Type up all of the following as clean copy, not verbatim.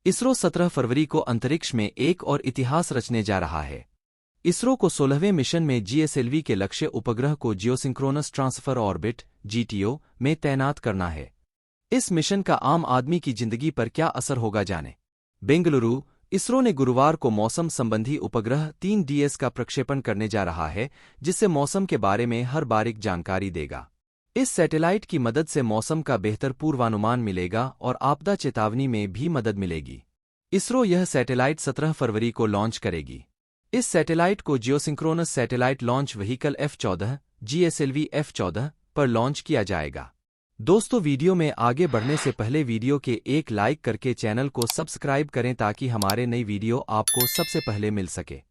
इसरो 17 फरवरी को अंतरिक्ष में एक और इतिहास रचने जा रहा है। इसरो को 16वें मिशन में जीएसएलवी के लक्ष्य उपग्रह को जियोसिंक्रोनस ट्रांसफर ऑर्बिट (जीटीओ) में तैनात करना है। इस मिशन का आम आदमी की जिंदगी पर क्या असर होगा जाने। बेंगलुरु, इसरो ने गुरुवार को मौसम संबंधी उपग्रह 3DS का प्रक्षेपण करने जा रहा है, जिससे मौसम के बारे में हर बारीक जानकारी देगा। इस सैटेलाइट की मदद से मौसम का बेहतर पूर्वानुमान मिलेगा और आपदा चेतावनी में भी मदद मिलेगी। इसरो यह सैटेलाइट 17 फरवरी को लॉन्च करेगी। इस सैटेलाइट को geosynchronous satellite launch vehicle F-14 (GSLV F-14) पर लॉन्च किया जाएगा। दोस्तों, वीडियो में आगे बढ़ने से पहले वीडियो के एक लाइक करके चैनल को सब्सक्राइब करें ताकि हमारे नई वीडियो आपको सबसे पहले मिल सके।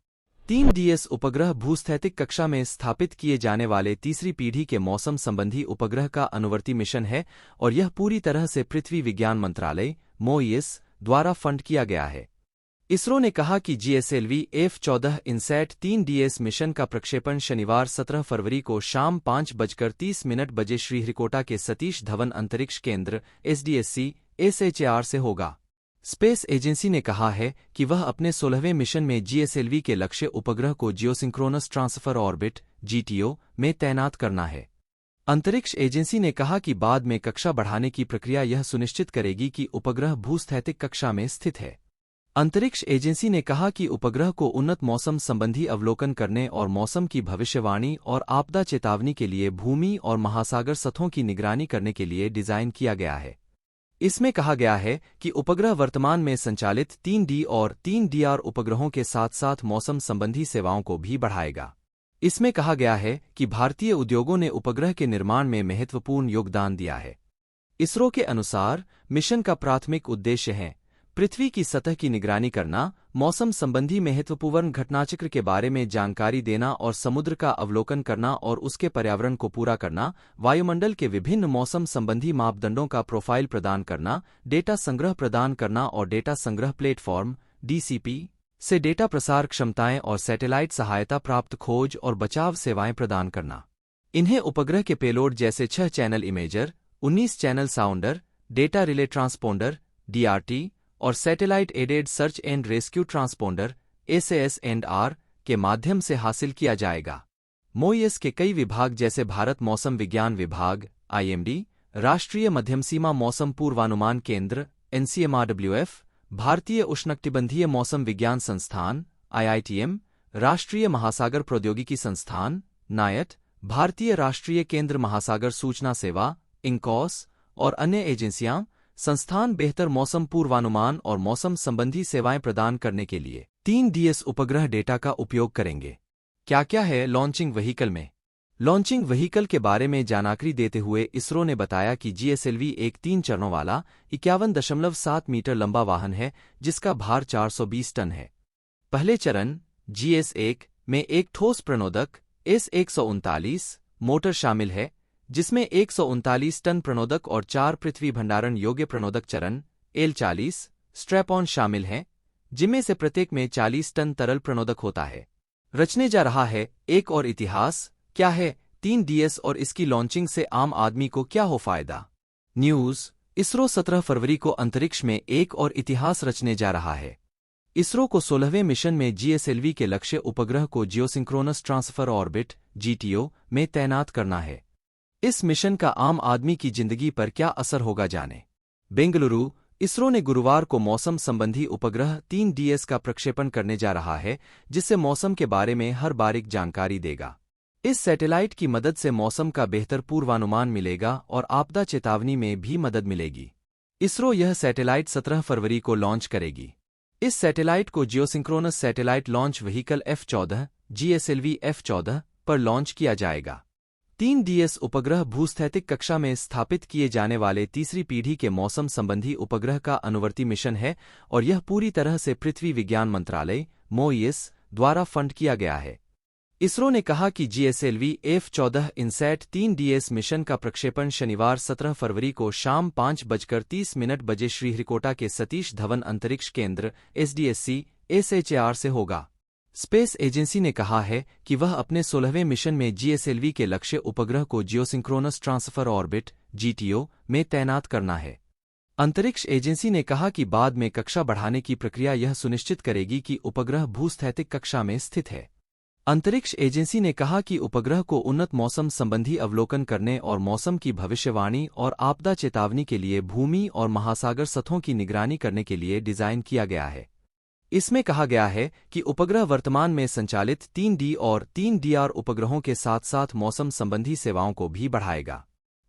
3DS उपग्रह भूस्थैतिक कक्षा में स्थापित किए जाने वाले तीसरी पीढ़ी के मौसम संबंधी उपग्रह का अनुवर्ती मिशन है और यह पूरी तरह से पृथ्वी विज्ञान मंत्रालय (MOEAS) द्वारा फंड किया गया है। इसरो ने कहा कि GSLV F-14 INSAT 3DS mission का प्रक्षेपण शनिवार 17 फरवरी को शाम 5:30 बजे श्रीहरिकोटा के सतीश धवन अंतरिक्ष केंद्र (SDSC) SHAR से होगा। स्पेस एजेंसी ने कहा है कि वह अपने 16वें मिशन में जीएसएलवी के लक्ष्य उपग्रह को जियोसिंक्रोनस ट्रांसफर ऑर्बिट (जीटीओ) में तैनात करना है। अंतरिक्ष एजेंसी ने कहा कि बाद में कक्षा बढ़ाने की प्रक्रिया यह सुनिश्चित करेगी कि उपग्रह भूस्थैतिक कक्षा में स्थित है। अंतरिक्ष एजेंसी ने कहा कि उपग्रह को उन्नत मौसम संबंधी अवलोकन करने और मौसम की भविष्यवाणी और आपदा चेतावनी के लिए भूमि और महासागर सतहों की निगरानी करने के लिए डिजाइन किया गया है। इसमें कहा गया है कि उपग्रह वर्तमान में संचालित 3D और 3DR उपग्रहों के साथ साथ मौसम संबंधी सेवाओं को भी बढ़ाएगा। इसमें कहा गया है कि भारतीय उद्योगों ने उपग्रह के निर्माण में महत्वपूर्ण योगदान दिया है। इसरो के अनुसार मिशन का प्राथमिक उद्देश्य है पृथ्वी की सतह की निगरानी करना, मौसम संबंधी महत्वपूर्ण घटनाचक्र के बारे में जानकारी देना और समुद्र का अवलोकन करना और उसके पर्यावरण को पूरा करना, वायुमंडल के विभिन्न मौसम संबंधी मापदंडों का प्रोफाइल प्रदान करना, डेटा संग्रह प्रदान करना और डेटा संग्रह प्लेटफॉर्म (DCP) से डेटा प्रसार क्षमताएं और सैटेलाइट सहायता प्राप्त खोज और बचाव सेवाएं प्रदान करना। इन्हें उपग्रह के पेलोड जैसे 6 channel imager, 19 channel sounder, data relay transponder (DRT) और satellite aided search and rescue transponder (SAS&R) के माध्यम से हासिल किया जाएगा। MOEAS के कई विभाग जैसे भारत मौसम विज्ञान विभाग (IMD), राष्ट्रीय मध्यमसीमा मौसम पूर्वानुमान केंद्र (NCMRWF), भारतीय उष्णकटिबंधीय मौसम विज्ञान संस्थान (IITM), राष्ट्रीय महासागर प्रौद्योगिकी संस्थान (NIOT), भारतीय राष्ट्रीय केंद्र महासागर सूचना सेवा (INCOS) और अन्य एजेंसियां संस्थान बेहतर मौसम पूर्वानुमान और मौसम संबंधी सेवाएं प्रदान करने के लिए 3DS उपग्रह डेटा का उपयोग करेंगे। क्या है लॉन्चिंग व्हीकल में? लॉन्चिंग व्हीकल के बारे में जानकारी देते हुए इसरो ने बताया कि जीएसएलवी एक 3 चरणों वाला 51.7 मीटर लंबा वाहन है जिसका भार 420 टन है। पहले चरण GS-1 में एक ठोस प्रणोदक S-139 मोटर शामिल है, जिसमें 139 टन प्रणोदक और 4 पृथ्वी भंडारण योग्य प्रणोदक चरण L-40 स्ट्रैप-ऑन शामिल हैं, जिनमें से प्रत्येक में 40 टन तरल प्रणोदक होता है। रचने जा रहा है एक और इतिहास। क्या है 3DS और इसकी लॉन्चिंग से आम आदमी को क्या हो फायदा? न्यूज़। इसरो 17 फरवरी को अंतरिक्ष में एक और इतिहास रचने जा रहा है। इसरो को 16वें मिशन में जीएसएलवी के लक्ष्य उपग्रह को जियोसिंक्रोनस ट्रांसफर ऑर्बिट (जीटीओ) में तैनात करना है। इस मिशन का आम आदमी की जिंदगी पर क्या असर होगा जाने। बेंगलुरु, इसरो ने गुरुवार को मौसम संबंधी उपग्रह 3DS का प्रक्षेपण करने जा रहा है, जिससे मौसम के बारे में हर बारीक जानकारी देगा। इस सैटेलाइट की मदद से मौसम का बेहतर पूर्वानुमान मिलेगा और आपदा चेतावनी में भी मदद मिलेगी। इसरो यह सैटेलाइट 17 फरवरी को लॉन्च करेगी। इस सैटेलाइट को geosynchronous satellite launch vehicle F-14 (GSLV F-14) पर लॉन्च किया जाएगा। 3DS उपग्रह भूस्थैतिक कक्षा में स्थापित किए जाने वाले तीसरी पीढ़ी के मौसम संबंधी उपग्रह का अनुवर्ती मिशन है और यह पूरी तरह से पृथ्वी विज्ञान मंत्रालय (MOEAS) द्वारा फंड किया गया है। इसरो ने कहा कि GSLV F-14 INSAT 3DS mission का प्रक्षेपण शनिवार 17 फरवरी को शाम 5:30 बजे श्रीहरिकोटा के सतीश धवन अंतरिक्ष केंद्र (SDSC) SHAR से होगा। स्पेस एजेंसी ने कहा है कि वह अपने 16वें मिशन में जीएसएलवी के लक्ष्य उपग्रह को जियोसिंक्रोनस ट्रांसफर ऑर्बिट (जीटीओ) में तैनात करना है। अंतरिक्ष एजेंसी ने कहा कि बाद में कक्षा बढ़ाने की प्रक्रिया यह सुनिश्चित करेगी कि उपग्रह भूस्थैतिक कक्षा में स्थित है। अंतरिक्ष एजेंसी ने कहा कि उपग्रह को उन्नत मौसम संबंधी अवलोकन करने और मौसम की भविष्यवाणी और आपदा चेतावनी के लिए भूमि और महासागर सतहों की निगरानी करने के लिए डिजाइन किया गया है। इसमें कहा गया है कि उपग्रह वर्तमान में संचालित 3D और 3DR उपग्रहों के साथ साथ मौसम संबंधी सेवाओं को भी बढ़ाएगा।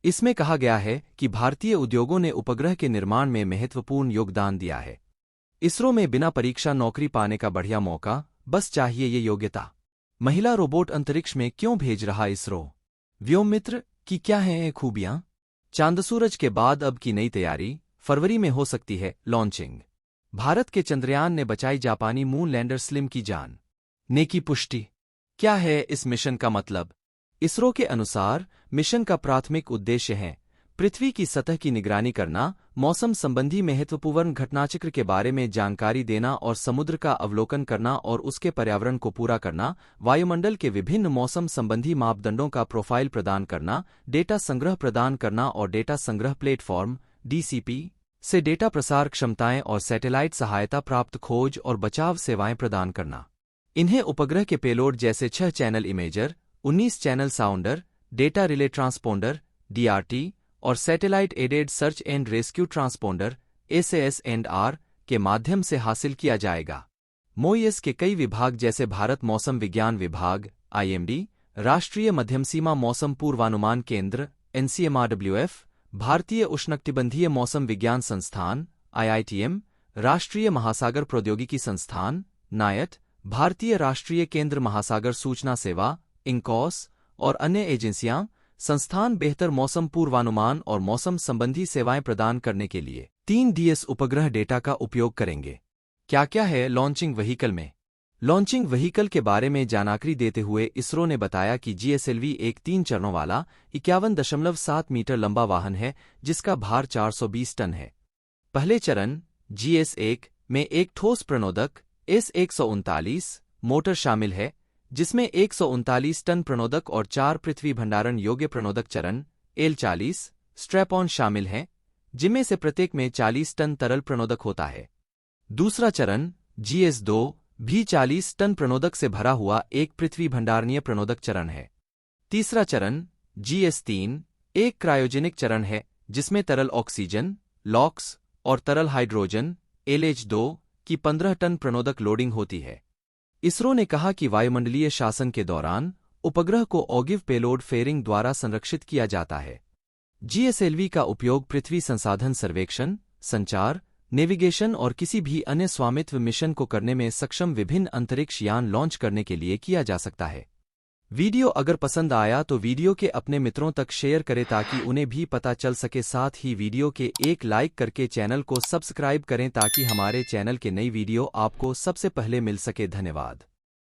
इसमें कहा गया है कि भारतीय उद्योगों ने उपग्रह के निर्माण में महत्वपूर्ण योगदान दिया है। इसरो में बिना परीक्षा नौकरी पाने का बढ़िया मौका, बस चाहिए ये योग्यता। महिला रोबोट अंतरिक्ष में क्यों भेज रहा इसरो? व्योममित्र की क्या हैं ये खूबियां? चांदसूरज के बाद अब की नई तैयारी, फरवरी में हो सकती है लॉन्चिंग। भारत के चंद्रयान ने बचाई जापानी मून लैंडर स्लिम की जान। ने की पुष्टि। क्या है इस मिशन का मतलब? इसरो के अनुसार मिशन का प्राथमिक उद्देश्य है पृथ्वी की सतह की निगरानी करना, मौसम संबंधी महत्वपूर्ण घटनाचक्र के बारे में जानकारी देना और समुद्र का अवलोकन करना और उसके पर्यावरण को पूरा करना, वायुमंडल के विभिन्न मौसम संबंधी मापदंडों का प्रोफाइल प्रदान करना, डेटा संग्रह प्रदान करना और डेटा संग्रह प्लेटफॉर्म DCP से डेटा प्रसार क्षमताएं और सैटेलाइट सहायता प्राप्त खोज और बचाव सेवाएं प्रदान करना। इन्हें उपग्रह के पेलोड जैसे 6 channel imager, 19 channel sounder, data relay transponder DRT और satellite aided search and rescue transponder SAS&R के माध्यम से हासिल किया जाएगा। MOES के कई विभाग जैसे भारत मौसम विज्ञान विभाग IMD, राष्ट्रीय मध्यमसीमा मौसम पूर्वानुमान केंद्र NCMRWF, भारतीय उष्णकटिबंधीय मौसम विज्ञान संस्थान IITM, राष्ट्रीय महासागर प्रौद्योगिकी संस्थान NIOT, भारतीय राष्ट्रीय केंद्र महासागर सूचना सेवा INCOS और अन्य एजेंसियां संस्थान बेहतर मौसम पूर्वानुमान और मौसम संबंधी सेवाएं प्रदान करने के लिए 3DS उपग्रह डेटा का उपयोग करेंगे। क्या क्या है लॉन्चिंग व्हीकल में? लॉन्चिंग व्हीकल के बारे में जानकारी देते हुए इसरो ने बताया कि GSLV एक 3 चरणों वाला 51.7 मीटर लंबा वाहन है जिसका भार 420 टन है। पहले चरण GS1 में एक ठोस प्रणोदक S139 मोटर शामिल है जिसमें 139 टन प्रणोदक और 4 पृथ्वी भंडारण योग्य प्रणोदक चरण L40 स्ट्रैप ऑन शामिल हैं जिनमें से प्रत्येक में 40 टन तरल प्रणोदक होता है। दूसरा चरण GS2 भी 40 टन प्रणोदक से भरा हुआ एक पृथ्वी भंडारणीय प्रणोदक चरण है। तीसरा चरण GS3 एक क्रायोजेनिक चरण है जिसमें तरल ऑक्सीजन लॉक्स और तरल हाइड्रोजन LH2 की 15 टन प्रणोदक लोडिंग होती है। इसरो ने कहा कि वायुमंडलीय शासन के दौरान उपग्रह को ऑगिव पेलोड फेयरिंग द्वारा संरक्षित किया जाता है। GSLV का उपयोग पृथ्वी संसाधन सर्वेक्षण, संचार, नेविगेशन और किसी भी अन्य स्वामित्व मिशन को करने में सक्षम विभिन्न अंतरिक्ष यान लॉन्च करने के लिए किया जा सकता है। वीडियो अगर पसंद आया तो वीडियो के अपने मित्रों तक शेयर करें ताकि उन्हें भी पता चल सके। साथ ही वीडियो के एक लाइक करके चैनल को सब्सक्राइब करें ताकि हमारे चैनल के नई वीडियो आपको सबसे पहले मिल सके। धन्यवाद।